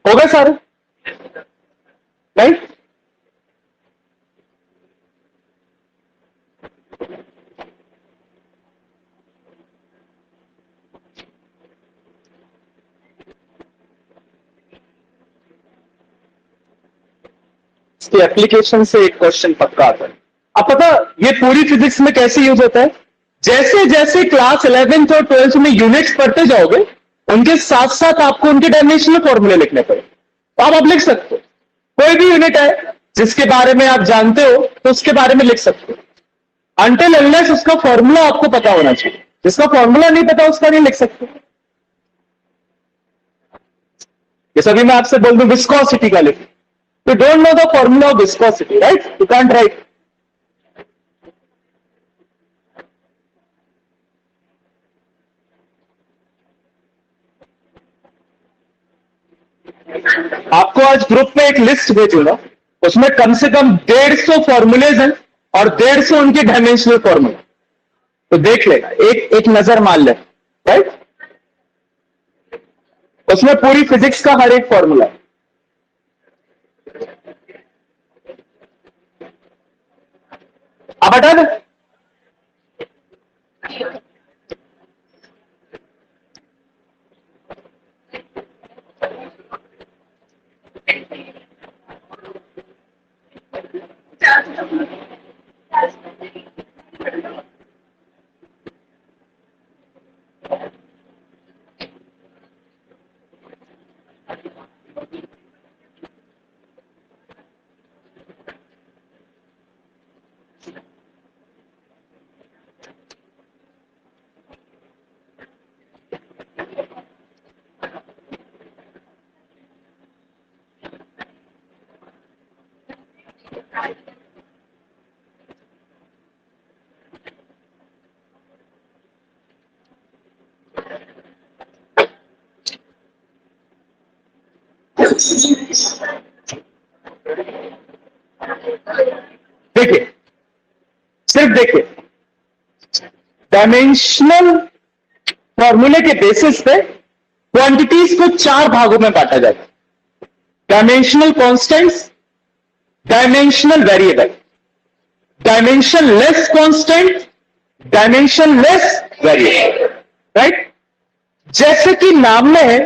हो गए सारे? राइट? इसकी एप्लीकेशन से एक क्वेश्चन पक्का आता है। अब पता ये पूरी फिजिक्स में कैसे यूज होता है? जैसे जैसे क्लास 11th और 12th में यूनिट्स पढ़ते जाओगे, उनके साथ साथ आपको उनके डायमेंशनल फॉर्मूले लिखने पड़े। तो आप लिख सकते हो, कोई भी यूनिट है जिसके बारे में आप जानते हो तो उसके बारे में लिख सकते हो, अनटिल अनलेस उसका फॉर्मूला आपको पता होना चाहिए। जिसका फॉर्मूला नहीं पता उसका नहीं लिख सकते। जैसा भी मैं आपसे बोल दूं विस्कोसिटी का लिख, you don't know the formula of viscosity, right? You can't write. आपको आज ग्रुप में एक लिस्ट भेजूंगा, उसमें कम से कम 150 फॉर्मूलेज हैं और 150 उनके डायमेंशनल फॉर्मूले। तो देख लेना, एक एक नजर मार ले, राइट? उसमें पूरी फिजिक्स का हर एक फॉर्मूला है। आप हटा दो। देखिए, सिर्फ देखिए, डायमेंशनल फॉर्मूले के बेसिस पे क्वांटिटीज को 4 भागों में बांटा जाता है। Dimensional constants, dimensional variable, dimension less constant, dimension less variable, right? जैसे कि नाम में है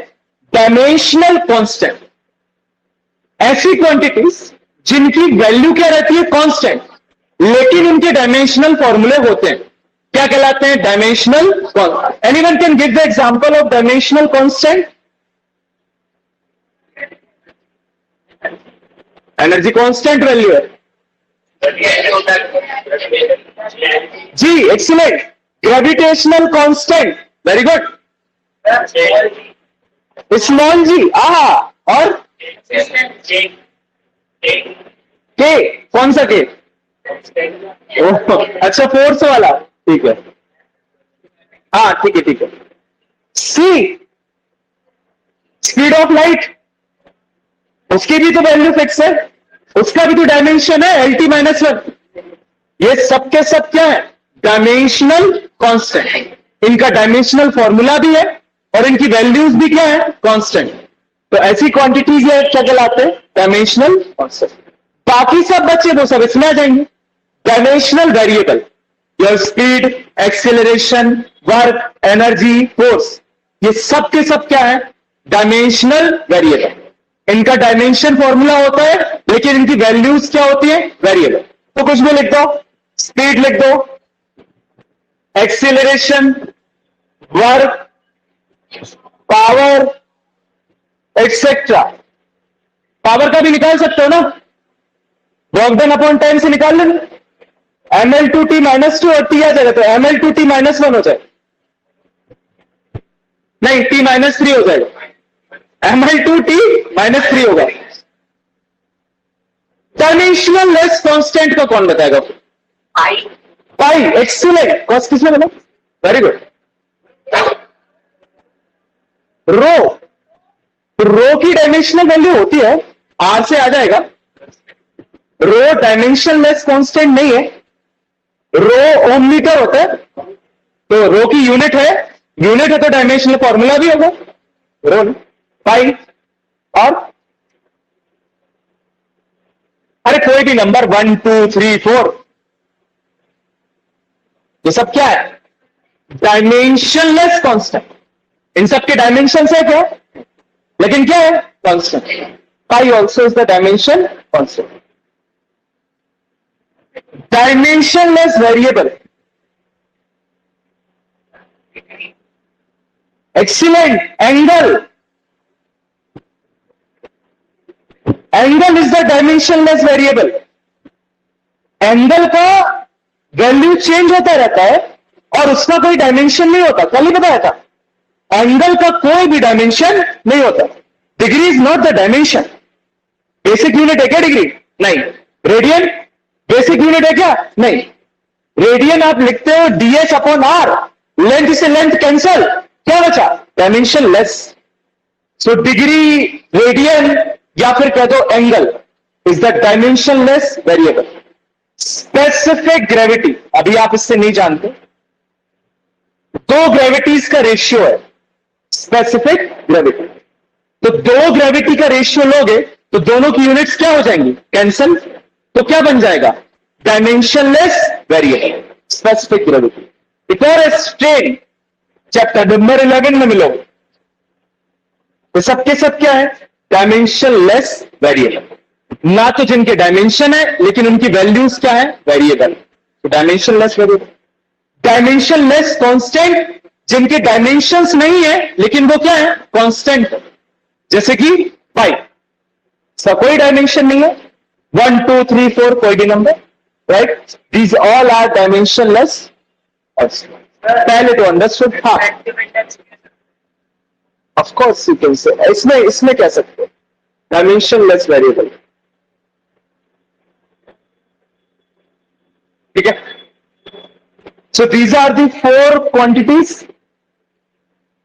डायमेंशनल कांस्टेंट, ऐसी क्वांटिटीज जिनकी वैल्यू क्या रहती है? कांस्टेंट, लेकिन इनके डायमेंशनल फॉर्मूले होते हैं, क्या कहलाते हैं? Dimensional constant. Anyone can give the example of dimensional constant? Energy constant value है जी, excellent. Gravitational constant, very good. Small G, और के, कौन सा के? अच्छा, फोर्स वाला, ठीक है। हाँ, ठीक है, ठीक है। सी, स्पीड ऑफ लाइट, उसकी भी तो वैल्यू फिक्स है, उसका भी तो डायमेंशन है LT-1। ये सब के सब क्या है? Dimensional constant. इनका डायमेंशनल फॉर्मूला भी है और इनकी वैल्यूज भी क्या है? कांस्टेंट। तो ऐसी क्वांटिटीज है क्या कहलाते हैं? Dimensional constant. बाकी सब बच्चे वो सब इसमें आ जाएंगे। Dimensional variable, your speed, acceleration, work, energy, force, ये सब के सब क्या है? Dimensional variable. इनका डायमेंशन फॉर्मूला होता है, लेकिन इनकी वैल्यूज क्या होती है? वेरिएबल। तो कुछ भी लिख दो, स्पीड लिख दो, acceleration, work, power, etcetera. Power का भी निकाल सकते हो ना, वर्क डन अपॉन टाइम से निकाल लेंगे। ml2t-2 और t आ जाएगा तो ml2t-1 हो जाए। नहीं, t -3 हो जाएगा, ml2t -3 होगा। डायमेंशनल लेस कांस्टेंट का कौन बताएगा? I. पाई। एक्सीलेंट। कॉस किसने बोला? Very good. रो, रो की डायमेंशनल वैल्यू होती है, आर से आ जाएगा। रो डायमेंशन लेस कांस्टेंट नहीं है, रो ओम मीटर होता है, तो रो की यूनिट है तो डायमेंशनल फॉर्मूला भी होगा रो। पाई और अरे कोई भी नंबर 1 2 3 4, ये सब क्या है? Dimensionless constant. इन सब के डायमेंशन है क्या? लेकिन क्या है? Constant. Pi also is the dimension constant. Dimensionless variable. Excellent. Angle, angle is the dimensionless variable. Angle का वैल्यू चेंज होता रहता है और उसका कोई डायमेंशन नहीं होता। कल ही बताया था, एंगल का कोई भी डायमेंशन नहीं होता। Degree is not the dimension. Basic unit है क्या डिग्री? नहीं। रेडियन बेसिक यूनिट है क्या? नहीं। रेडियन आप लिखते हो ds अपॉन आर, लेंथ से लेंथ कैंसल, क्या बचा? Dimension less. So degree, radian या फिर कह दो angle is the dimension less variable. Specific gravity, अभी आप इससे नहीं जानते, दो ग्रेविटीज का रेशियो है स्पेसिफिक ग्रेविटी। तो दो ग्रेविटी का रेशियो लोगे तो दोनों की यूनिट्स क्या हो जाएंगी? कैंसल। तो क्या बन जाएगा? Dimensionless variable, specific gravity. एक और स्ट्रेन चैप्टर नंबर 11 में मिलोगे। तो सबके सब क्या है? Dimensionless variable. ना तो जिनके डायमेंशन है लेकिन उनकी वैल्यूज क्या है? वेरिएबल। तो डायमेंशनलेस वेरिएबल। डायमेंशनलेस कांस्टेंट, जिनके डायमेंशंस नहीं है लेकिन वो क्या है? कांस्टेंट। जैसे कि पाई, इसका कोई डायमेंशन नहीं है। 1 2 3 4 कोई भी नंबर, right? These all are dimensionless. पहले तो अंडरस्टूड। हाँ, of course you can say, इसमें कह सकते हो डायमेंशनलेस वेरिएबल। ठीक है। So these are the 4 quantities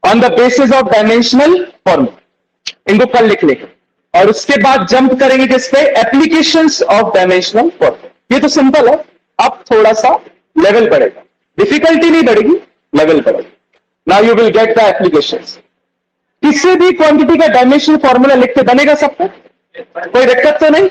on the basis of dimensional formula. इनको कल लिख लें और उसके बाद जंप करेंगे किस पे? Applications of dimensional formula. ये तो सिंपल है, अब थोड़ा सा लेवल बढ़ेगा, डिफिकल्टी नहीं बढ़ेगी, लेवल बढ़ेगा। Now you will get the applications. किसी भी क्वांटिटी का डायमेंशनल फॉर्मूला लिख के बनेगा सबको, कोई दिक्कत तो नहीं?